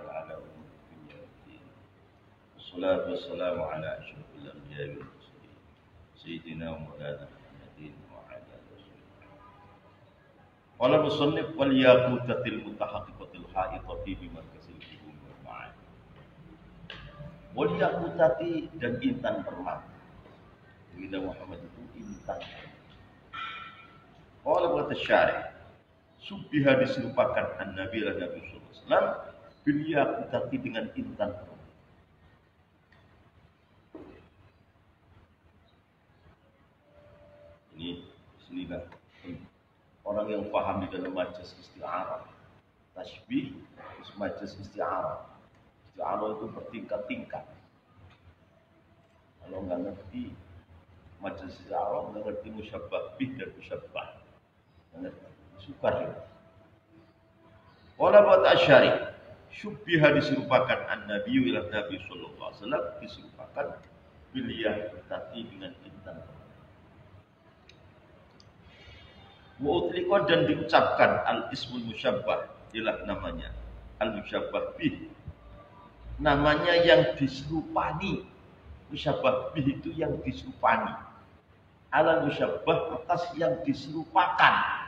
على أمور الدنيا والدين والصلاة والسلام على أشرف الأنبياء والمرسلين سيدنا ومولانا محمد وعلى آله وصحبه. قال المصنف والياقوتة المتحققة الحائطة بمركز العلوم والمعاني. Walyakutati dan intan permata. Sayyidina Muhammad itu intan. Qala berkata syarih, subbiha diserupakan an-nabi Nabi sallallahu alaihi wasallam bil yakutati dengan intan permata. Ini sinilah orang yang paham di dalam majas isti'arah. Tasbih, majas isti'arah. Isti'arah itu bertingkat-tingkat. Kalau nggak ngerti majas isti'arah, nggak ngerti musyabbah bih dan musyabbah. Nggak ngerti. Sukar ya. Wala buat asyari. Syubbiha diserupakan an-nabi ila Nabi sallallahu alaihi wasallam diserupakan bil yakutati dengan intan. Wa utliqa dan diucapkan al-ismul musyabbah ialah namanya al-musyabbah bih. Namanya yang diserupani. Musyabbah bih itu yang diserupani. Al-musyabbah atas yang diserupakan.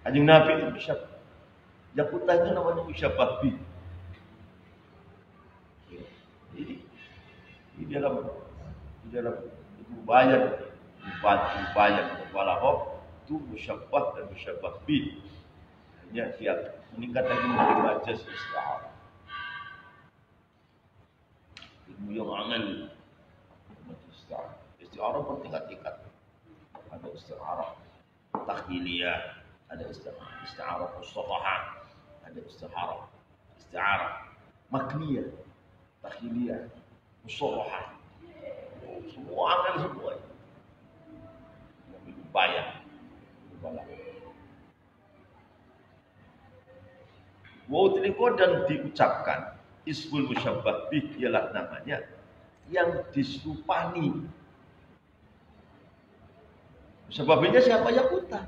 Kanjeng Nabi itu musyabbah. Yakutah itu namanya musyabbah bih. Di dalam itu bayar walahob itu musyabbah dan musyabbah bih. Hanya dia meningkat lagi menjadi majas isti'arah. Ilmu yang amal majas isti'arah. Isti'arah bertingkat-tingkat. Ada isti'arah takhiliyah, ada isti'arah mustafahah, ada isti'arah makniyah, takhiliyah, mustafahah. Semua amal semua. Yang bayar. Wa'utliqo dan diucapkan ismul musyabbah bih ialah namanya yang diserupani. Musyabbah bihnya siapa? Yakutah.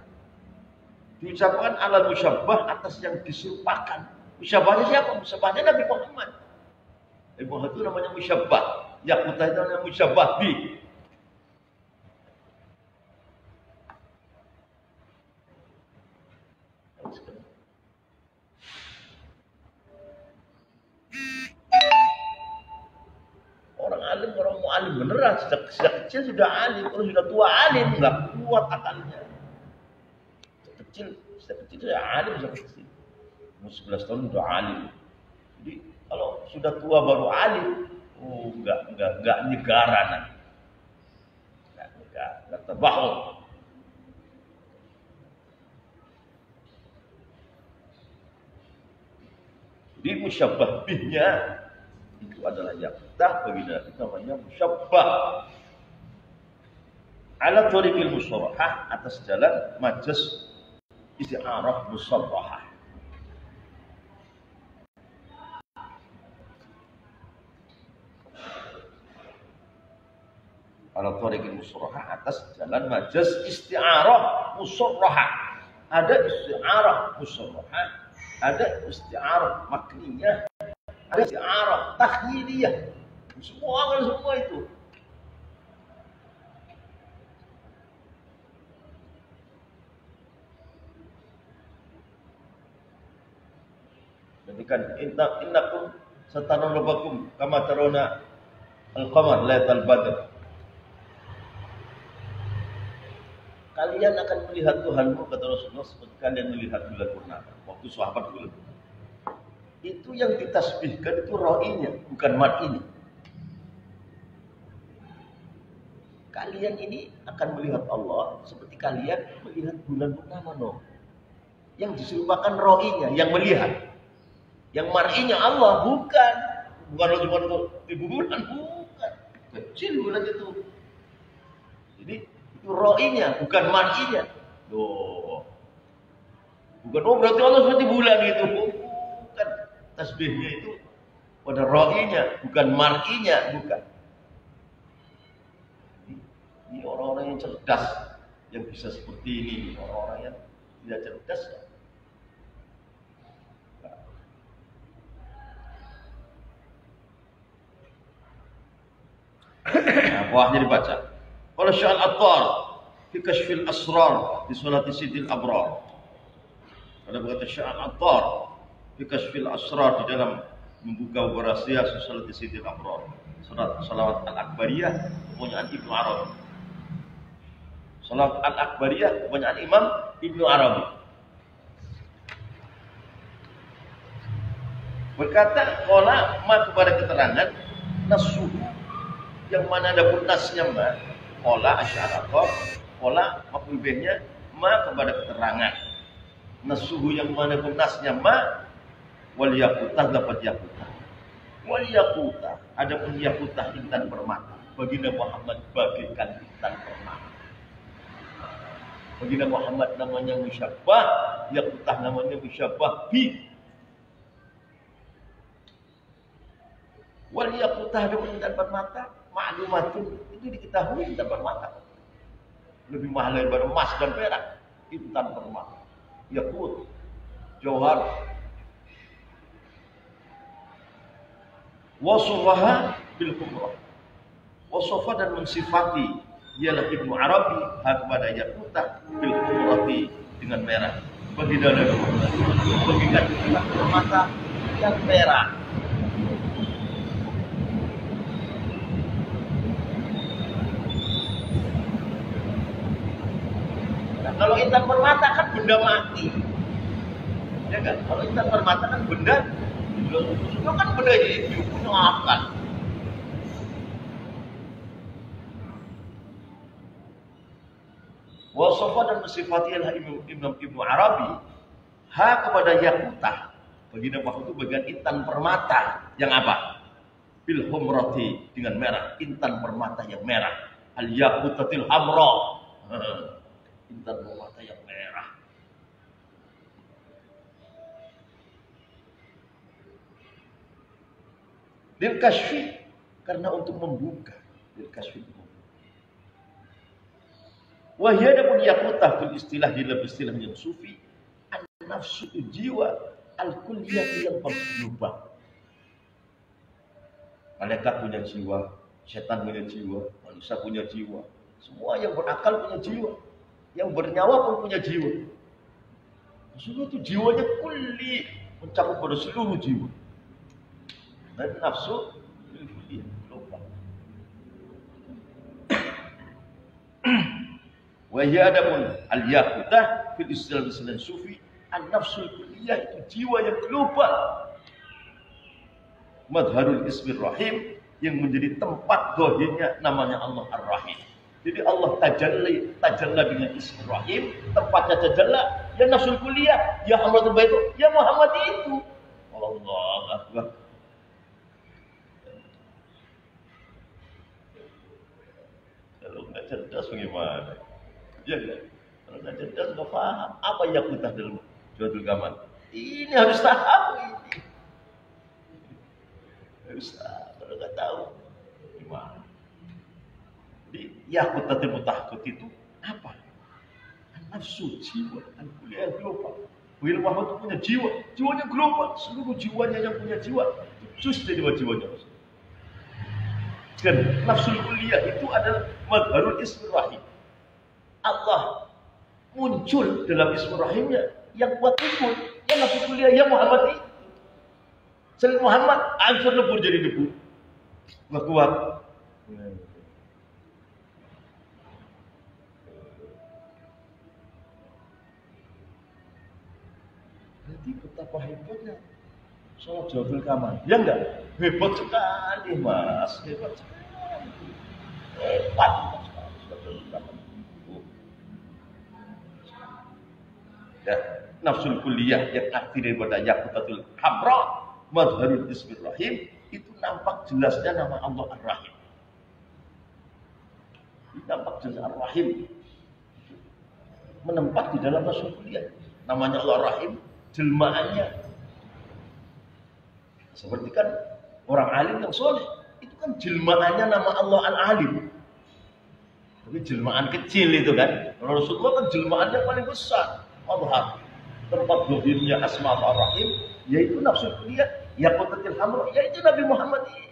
Diucapkan alal musyabbah atas yang diserupakan. Musyabbahnya siapa? Musyabbahnya Nabi Muhammad. Nabi Muhammad itu namanya musyabbah. Yakutah itu namanya musyabbah bih. Orang mau alim beneran sejak kecil sudah alim, kalau sudah tua alim nggak kuat akalnya. Sejak kecil sudah alim sejak kecil. Umur 11 tahun sudah alim. Jadi kalau sudah tua baru alim, nggak nyegaran, nggak terbahul. Jadi musyabbah bihnya itu adalah yakutah bagi Nabi namanya musyabbah ala thariqil musarrahah atas jalan majas isti'arah musarrahah. Ala thariqil musarrahah atas jalan majas isti'arah musarrahah. Ada isti'arah musarrahah, ada isti'arah makniyah, ada isti'arah takhyiliyah. Semua itu. Ketika innakum sataruna rabbakum kama tarawna al-qamar lailatal badr. Kalian akan melihat Tuhanmu kata Rasulullah seperti kalian melihat bulan purnama. Waktu sahabat dulu. Itu yang ditasbihkan itu ro'inya, bukan mar'inya. Kalian ini akan melihat Allah seperti kalian melihat bulan purnama, no. Yang diserupakan ro'inya, yang melihat. Yang mar'inya Allah, bukan cuma untuk ibu bulan, bukan. Kecil bulan itu. Jadi itu ro'inya, bukan mar'inya. Loh. Bukan, berarti Allah seperti bulan itu. Bukan. Tasbihnya itu pada ro'inya, bukan mar'inya, bukan. Ini orang-orang yang cerdas, yang bisa seperti ini, orang-orang yang tidak cerdas. Nah, bawahnya dibaca. Qala Syekh Al-Attar fi Kashfil Asrar di Salati Sidil Abrar. Ada berkata Syekh Al-Attar fi Kashfil Asrar di dalam membuka rahasia Salati Sidil Abrar. Surat Salawat Al-Akbariyah kepunyaan Ibnu Arabi. Salawat Al-Akbariyah kepunyaan Imam Ibnu Arabi. Berkata qala ma kepada keterangan nasuh yang mana ada pun nasnya ma, qala asy'araqah, qala maf'ul bihnya ma kepada keterangan. Nasuhu yang mana pun nasnya ma, wal yaqutah dapat yaqutah. Wal yaqutah, ada pun yaqutah intan permata. Baginda Muhammad bagaikan intan permata. Baginda Muhammad namanya musyabbah, yaqutah namanya musyabbah bi. Wal yaqutah ada pun intan permata. Maklumatun itu diketahui intan permata lebih mahal daripada emas dan perak. Intan permata, yakut, jauhar. Wasofaha bil kumrah, wasofa dan mensifati ialah Ibnu Arabi kepada yakutah bil kumrati dengan merah. Baginda bagikan intan permata yang merah. Kalau intan permata kan benda mati, ya kan? Kalau intan permata kan benda, itu kan benda hidup, punya akal. Wasofa dan mensifati adalah Ibnu Arabi ha kepada yakutah. Baginda Muhammad itu bagian intan permata yang apa? Bil humrati dengan merah, intan permata yang merah. Al yakutatil hamra. Intan permata yang merah. Lil kasfi, karena untuk membuka. Lil kasfi. Wahia ada pun yakutah fil istilah di dalam istilah yang sufi, an-nafsu jiwa al-kulliyah yang berlubang. Malaikat punya jiwa, setan punya jiwa, manusia punya jiwa, semua yang berakal punya jiwa. Yang bernyawa pun punya jiwa. Maksudnya itu jiwanya kulli, mencakup pada seluruh jiwa. Dan nafsu lupa. Wahia adapun al-yaqutah fil Islam sufi, an-nafsul kulliyah itu jiwa yang global. Madharul Ismir Rahim yang menjadi tempat dohirnya namanya Allah Ar-Rahim. Jadi Allah tajalla dengan Ismir Rahim, tempatnya tajalla, ya nafsul kulliyah, ya Muhammad itu, ya Muhammad itu. Allah Akbar. Kalau nggak cerdas bagaimana? Ya kan? Kalau nggak cerdas nggak paham apa yakutah dalam Jawahirul Kamal. Ini harus tahu ini. Harus tahu. Kalau nggak tahu gimana? Jadi yakutatul mutahakut itu apa? Nafsu, jiwa, al-kulliyah global. Baginda Muhammad itu punya jiwa, jiwanya global, seluruh jiwanya yang punya jiwa, juz dari jiwanya. Dan nafsul kulliyah itu adalah madharul Ismir Rahim. Allah muncul dalam Ismir Rahimnya yang buat muncul, yang nafsul kulliyah, ya Muhammad itu. Selain Muhammad, ansur lebur jadi debu. Nggak kuat. Berarti betapa hebatnya sholat Jawahirul Kamal. Ya enggak? Hebat sekali mas. Hebat sekali. Hebat sekali Jawahirul Kamal. Ya, nafsul kulliyah yang arti daripada yakutatul hamra, madharul Ismir Rahim, itu nampak jelasnya nama Allah Ar-Rahim. Nampak jelas Ar-Rahim menempat di dalam nafsul kulliyah. Namanya Allah Ar-Rahim, jelmaannya seperti kan orang alim yang soleh itu kan jelmaannya nama Allah Al-Alim. Ini jelmaan kecil itu kan. Rasulullah kan jelmaannya paling besar. Allah tempat dohirnya Asma ar-Rahim, yaitu nafsul kuliah, yaqutatil hamra, yaitu Nabi Muhammad ini.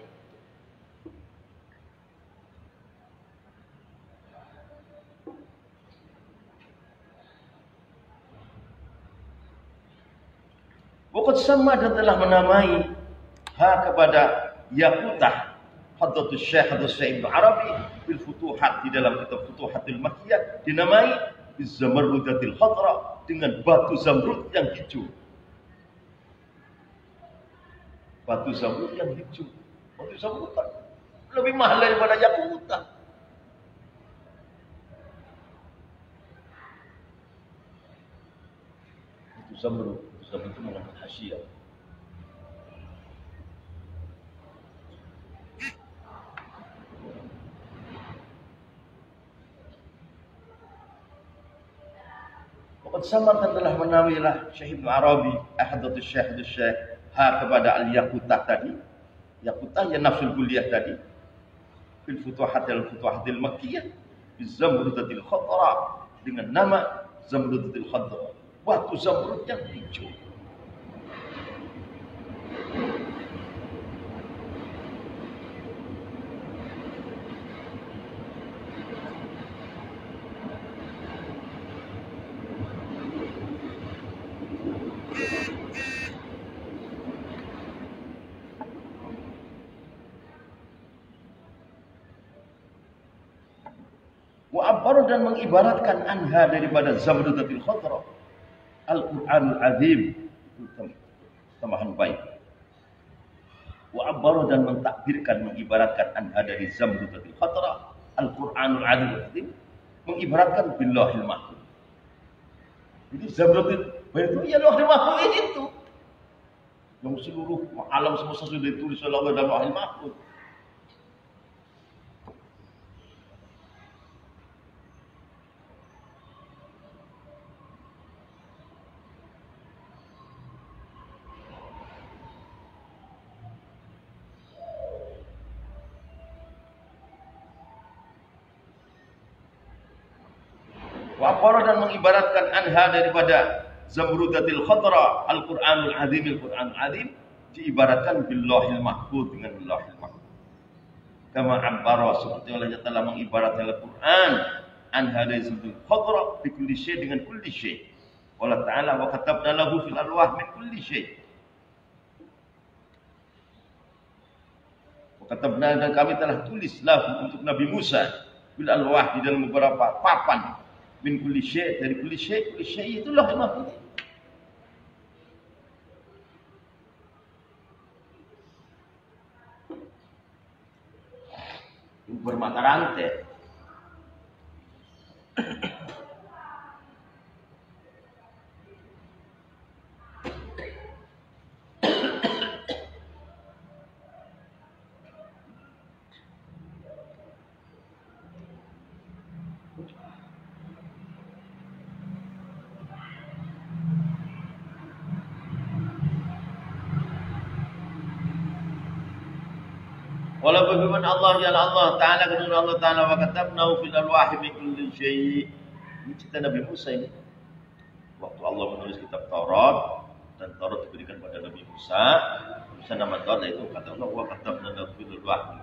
Waqad sama dan telah menamai kepada Yaqutah Hadratus Syekh Ibnu Arabi bil Futuhat di dalam kitab Futuhatul Makkiyah dinamai bizamarrudatil khadra dengan batu zamrud yang hijau. Batu zamrud yang hijau. Batu zamrud kan lebih mahal daripada Yaqutah. Batu zamrud itu mengangkat hasyiah. Waqad samarkan telah menawilah Syekh Ibnu Arabi ahadatus Syekh kepada al-Yaqutah tadi. Yaqutah ya nafsul kuliah tadi. Fil futuhatil makkiyah bizamrudatil khadra dengan nama zamrudatil khadra. Batu zamrud yang hijau. Wa'abbaru dan mengibaratkan anha daripada zamrudatil khadra Al-Quranul Azim, tambahan baik. Wa'abbaru dan mentakbirkan, mengibaratkan anha dari zamrudatil khadra Al-Quranul Azim, mengibaratkan billahil mahfuz. Jadi zamrudatil itu ya lauhil mahfuz itu. Yang seluruh alam semesta sudah ditulis oleh Allah dalam lauhil mahfuz. Wa'abara dan mengibaratkan anha daripada zamrudatil khadra Al-Quranul Azim, Al-Quranul Azim diibaratkan billahil mahfuz dengan billahil mahfuz. Kama abbara seperti olehnya telah mengibaratkan Al-Quran anha dari zamrudatil khadra bikulli syai' dengan kulli syai'. Allah Ta'ala wa katabna lahu fil arwah min kulli syai'. Wa katabna dan kami telah tulis lahu untuk Nabi Musa fil arwah di dalam beberapa papan min kulli syai' dari kulli syai' itulah mahfuz. Bermata rantai. Walau berfirman Allah ya Allah Ta'ala kedua Allah Ta'ala wa katabnahu fil alwahi min kulli syai'. Ini cerita Nabi Musa ini. Waktu Allah menulis kitab Taurat dan Taurat diberikan pada Nabi Musa, Musa nama Taurat itu kata Allah wa katabnahu fil alwahi.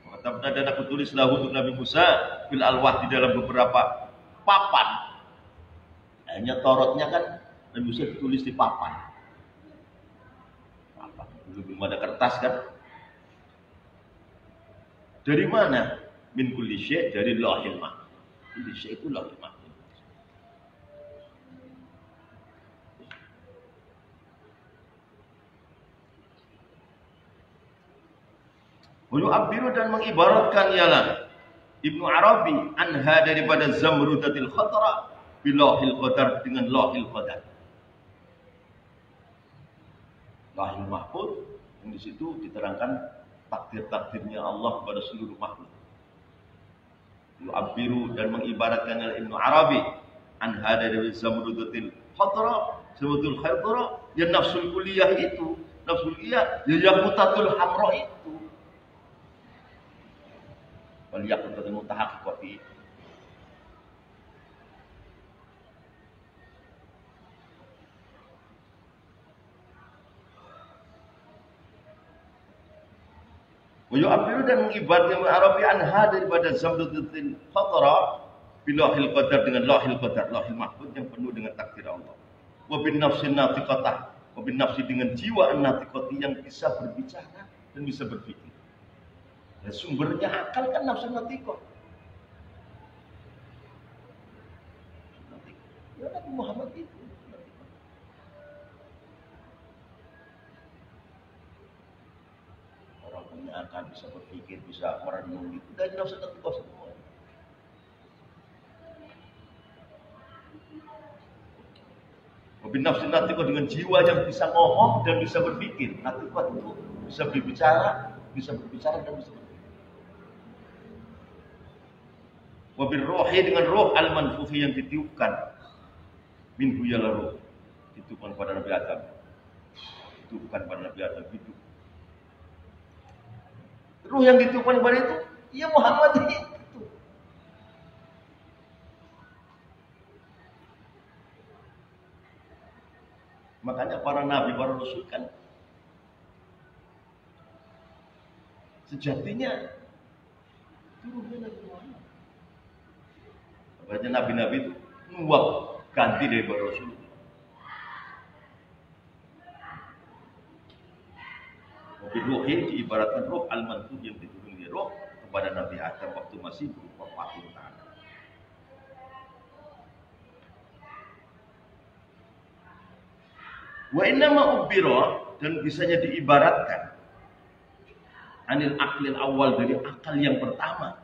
Wa katabna dan aku tulis lahu untuk Nabi Musa fil alwah di dalam beberapa papan. Hanya Tauratnya kan Nabi Musa ditulis di papan. Belum ada kertas kan? Dari mana? Min kulli syai' dari lauhil mahfuz. Kulli syai' itu lauhil mahfuz. Wa yu'abbiru dan mengibaratkan ialah Ibnu Arabi anha daripada zamrudatil khadra bilauhil qadar dengan lauhil qadar. Lauhil mahfuz yang di situ diterangkan takdir-takdirnya Allah kepada seluruh makhluk. Yu'abbiru dan mengibaratkan Ibnu Arabi anha dari zamrudatil khadra, zamrudatil khadra ya nafsul kuliah itu, nafsul kuliah ya yaqutatul hamra itu. wal yaqutatil mutahaqqiqati. Wa yu'abbiru dan mengibaratkan Arabi anha daripada zamdatul khatara bilahil qadar dengan lahil qadar, lahil mahfuz yang penuh dengan takdir Allah. Wa bin nafsin natiqatah, wa bin nafsi dengan jiwa an-natiqati yang bisa berbicara dan bisa berpikir. Dan sumbernya akal kan nafsu natiqah. Ya Nabi Muhammad itu. Orang punya akal bisa berpikir, bisa merenung itu dari nafsu natiqah semua. Wabin nafsin natiqah dengan jiwa yang bisa ngomong dan bisa berpikir. Natiqah itu bisa berbicara dan bisa berpikir. Wabin rohi dengan roh al-manfuhi yang ditiupkan. Minhu yala roh. Ditiupkan pada Nabi Adam. Ditiupkan pada Nabi Adam hidup. Roh yang ditiupkan pada itu, ya Muhammad itu. Makanya para nabi, para rasul kan sejatinya turunnya Nabi Muhammad. Makanya nabi-nabi itu nuwak ganti dari para rasul. Mobil rohin diibaratkan roh al-manfuh yang diturunkan di roh kepada Nabi Adam waktu masih berupa patung tangan. Wa innama ubira dan bisanya diibaratkan anil aklil awal dari akal yang pertama.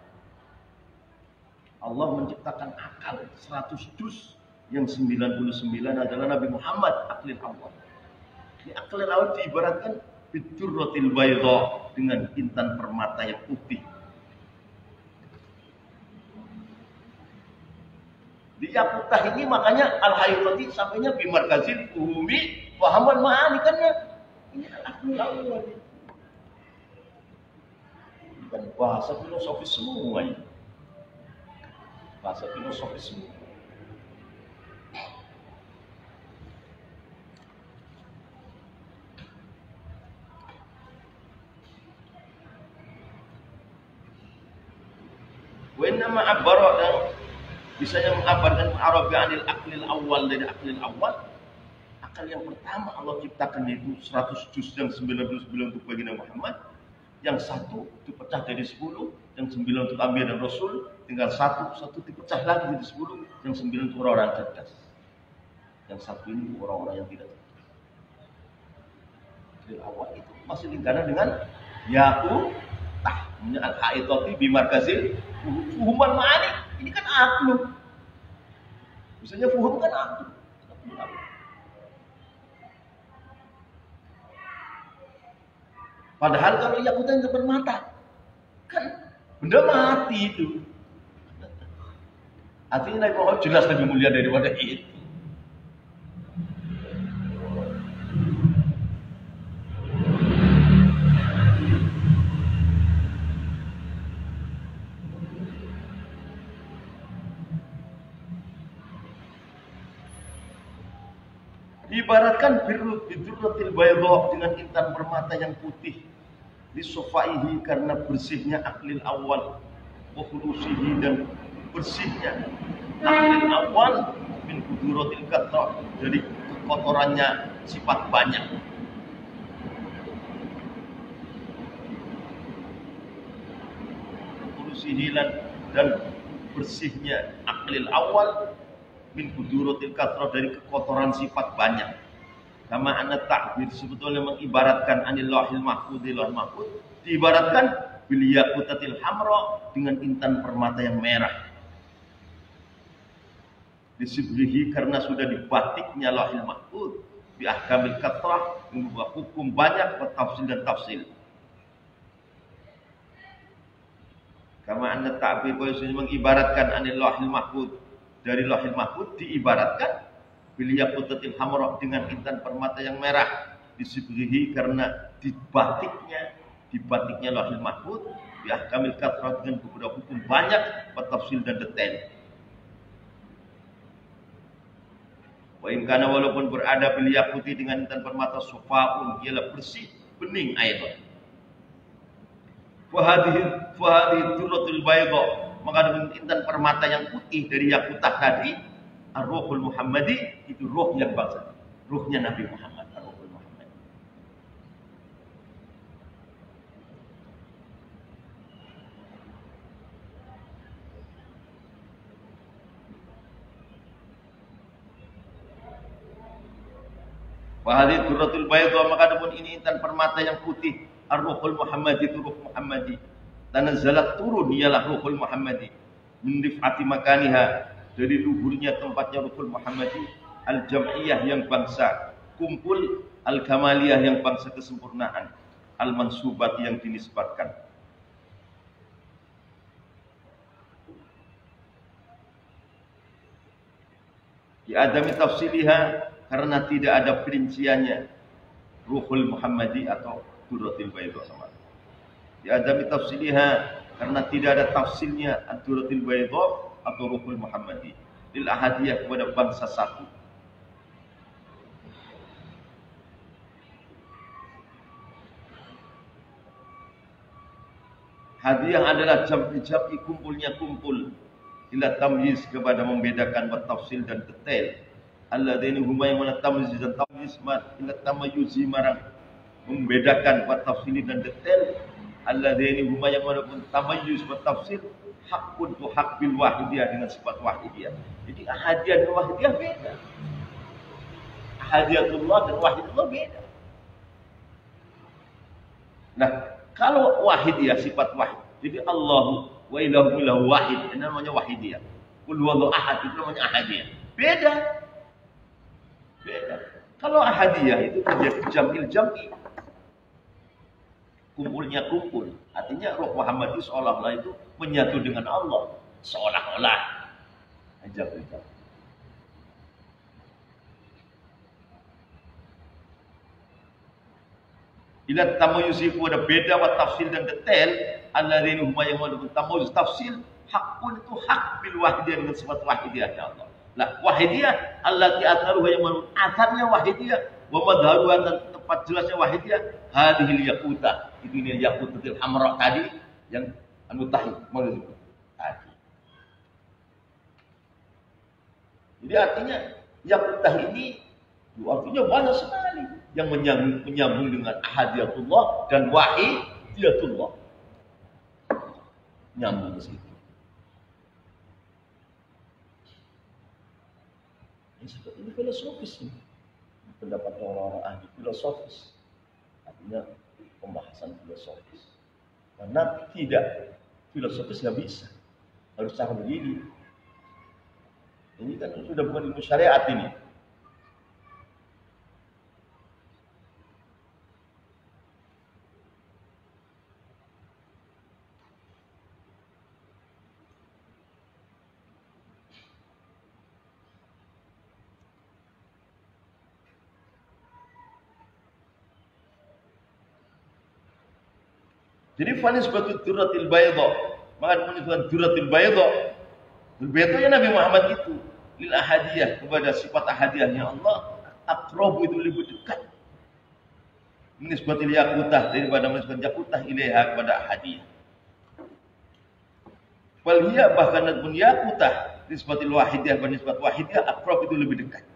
Allah menciptakan akal 100 juz yang 99 adalah Nabi Muhammad aklil awal. Di aklil awal diibaratkan bidurratil bayda dengan intan permata yang putih. Di Yakutah ini makanya al-hayatati sampainya bimarkazil umi pahaman ma'ani kan ya. Ini aklul awal. Bukan bahasa filosofis semua ini. Bahasa filosofis semua. Wa innama abbara dan bisanya mengabarkan Arabi anil aklil awal dari aklil awal. Akal yang pertama Allah ciptakan yaitu 100 juz yang 99 untuk baginda Muhammad. Yang satu dipecah dari 10, yang 9 untuk Anbiya dan Rasul, tinggal satu dipecah lagi dari 10, yang 9 untuk orang-orang cerdas. Yang satu ini orang-orang yang tidak cerdas. Dari awal itu masih lingkaran dengan Yakutah, al-haitati bimarkazil fuhuman ma'ani. Ini kan aklu. Misalnya fuhum kan aklu. Padahal kalau Yakutah yang bermata, kan benda mati itu. Artinya Nabi Muhammad jelas lebih mulia daripada itu. Diibaratkan bidurratil bayda dengan intan permata yang putih, lisofaihi karena bersihnya aklil awal, wa khulusihi dan bersihnya aklil awal min kuduratil kathra dari kotorannya sifat banyak. Khulusihi dan bersihnya aklil awal min kuduratil kathra dari kekotoran sifat banyak. Kama anna ta'bir sebetulnya mengibaratkan anil lahil mahfuz diibaratkan bil yaqutatil hamra dengan intan permata yang merah. Disibrihi karena sudah dibatiknya lahil mahfuz bi ahkamil kathra mengubah hukum banyak wa tafsil dan tafsil. Kama anna ta'bir mengibaratkan anil lahil mahfuz dari lahil mahfuz diibaratkan bil yaqutatil hamra dengan intan permata yang merah, disibrihi karena dibatiknya lahil mahfuz bi ahkamil kathrat dengan beberapa hukum banyak, wa tafsil dan detail. Wa in kana walaupun berada bil yaquti dengan intan permata sufaun, ialah bersih bening air. Fa hadhihi durratul bayda, maka dengan intan permata yang putih dari yakutah tadi, ar-ruhul Muhammadi, itu ruh yang bangsa, ruhnya Nabi Muhammad, ar-ruhul Muhammadi. Fa hadhihi durratul bayda, maka adapun ini intan permata yang putih, ar-ruhul Muhammadi, itu ruh Muhammadi. Tanazzalat, turun ialah ruhul Muhammadi min rif'ati makaniha, dari luhurnya tempatnya ruhul Muhammadi, al-jam'iyah yang bangsa kumpul, al-kamaliyah yang bangsa kesempurnaan, al-mansubat yang dinisbatkan. Di adami tafsiliha, karena tidak ada perinciannya ruhul Muhammadi atau durratul bayda sama. Di adami tafsiliha, karena tidak ada tafsirnya ad-durratul bayda atau ruhul Muhammadi, lil ahadiyah, kepada bangsa satu. Hadiah adalah jam'i kumpulnya kumpul, ila tamyiz, kepada membedakan, wa tafsil dan detail. Alladzina huma, yang mana tamyiz dan tamyiz, ila tamayuzi, marang membedakan, wa tafsili dan detail. Alladzina huma, yang mana pun tamayuz wa tafsil, hakun tu hak bil wahidiyah, dengan sifat wahidiyah. Jadi ahadiyah dan wahidiyah beda. Ahadiyatullah dan wahidullah beda. Nah, kalau wahidiyah sifat wahid, jadi Allahu wa ilahu ilahu wahid, ini namanya wahidiyah. Qul huwallahu ahad, itu namanya ahadiyah. Beda. Beda. Kalau ahadiyah itu terjadi jam'i, kumpulnya kumpul. Artinya roh Muhammadi seolah-olah itu menyatu dengan Allah, seolah-olah. Jam'i. Ila tamayuzi, kepada beda, wa tafsil dan detail. Alladzina huma, yang mana tamayuz tafsil, hakun, itu hak bil wahidiyah, dengan sifat wahidiyah ya Allah. Lah wahidiyah allati atharuha, yang mana atharnya wahidiyah, wa madharuha, dan tempat jelasnya wahidiyah, hadhil yaqutah, itu ini yaqutatil hamra tadi, yang tahi mau disebut tadi. Jadi artinya yaqutah ini artinya banyak sekali yang menyambung dengan ahadiyatullah dan wahidiyatullah. Nyambung ke situ. Ini seperti ini filosofis ini. Pendapat orang-orang ahli filosofis. Artinya pembahasan filosofis. Karena tidak filosofis nggak bisa. Harus cara begini. Ini kan sudah bukan ilmu syariat ini. Jadi fanis batu durratil bayda, maka menyebutkan durratil bayda. Durratilnya Nabi Muhammad itu lil ahadiyah, kepada sifat ahadiyahnya Allah, aqrabu, itu lebih dekat. Menisbatil yakutah, daripada menisbat yakutah ilaiha, kepada ahadiyah. Wal hiya, bahkan pun yakutah nisbatil wahidiyah, nisbat wahidiyah, aqrab, itu lebih dekat.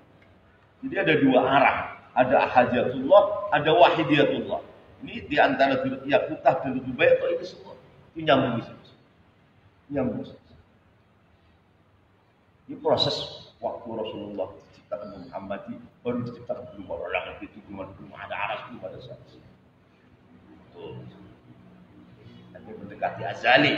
Jadi ada dua arah, ada ahadiyatullah, ada wahidiyatullah. Ini di antara yakutah dan bayda itu semua itu nyambung. Nyambung. Ini proses waktu Rasulullah diciptakan Muhammad, baru diciptakan belum orang itu, belum ada aras, belum ada saksi. Itu mendekati azali.